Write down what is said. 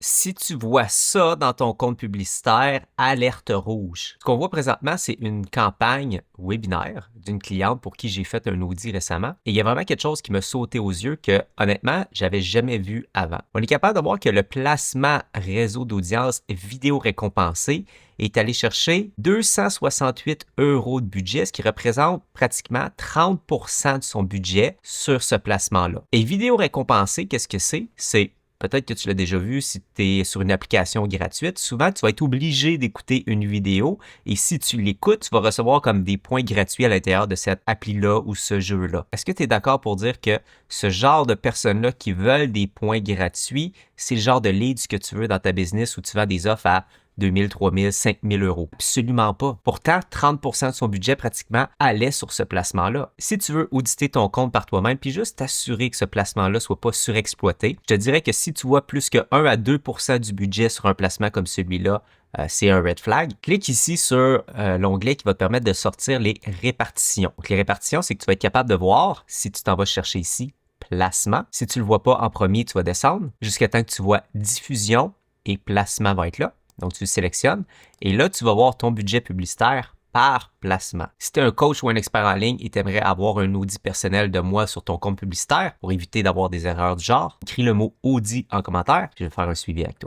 Si tu vois ça dans ton compte publicitaire, alerte rouge. Ce qu'on voit présentement, c'est une campagne webinaire d'une cliente pour qui j'ai fait un audit récemment. Et il y a vraiment quelque chose qui m'a sauté aux yeux que, honnêtement, j'avais jamais vu avant. On est capable de voir que le placement réseau d'audience vidéo récompensé est allé chercher 268 € de budget, ce qui représente pratiquement 30% de son budget sur ce placement-là. Et vidéo récompensée, qu'est-ce que c'est? C'est peut-être que tu l'as déjà vu si tu es sur une application gratuite. Souvent, tu vas être obligé d'écouter une vidéo et si tu l'écoutes, tu vas recevoir comme des points gratuits à l'intérieur de cette appli-là ou ce jeu-là. Est-ce que tu es d'accord pour dire que ce genre de personnes-là qui veulent des points gratuits, c'est le genre de leads que tu veux dans ta business où tu vends des offres à 2000, 3000, 5000 €? Absolument pas. Pourtant, 30% de son budget pratiquement allait sur ce placement-là. Si tu veux auditer ton compte par toi-même puis juste t'assurer que ce placement-là soit pas surexploité, je te dirais que si tu vois plus que 1 à 2% du budget sur un placement comme celui-là, c'est un red flag. Clique ici sur l'onglet qui va te permettre de sortir les répartitions. Donc, les répartitions, c'est que tu vas être capable de voir, si tu t'en vas chercher ici, placement. Si tu ne le vois pas en premier, tu vas descendre jusqu'à temps que tu vois diffusion et placement va être là. Donc, tu le sélectionnes et là, tu vas voir ton budget publicitaire par placement. Si tu es un coach ou un expert en ligne et tu aimerais avoir un audit personnel de moi sur ton compte publicitaire pour éviter d'avoir des erreurs du genre, écris le mot audit en commentaire et je vais faire un suivi avec toi.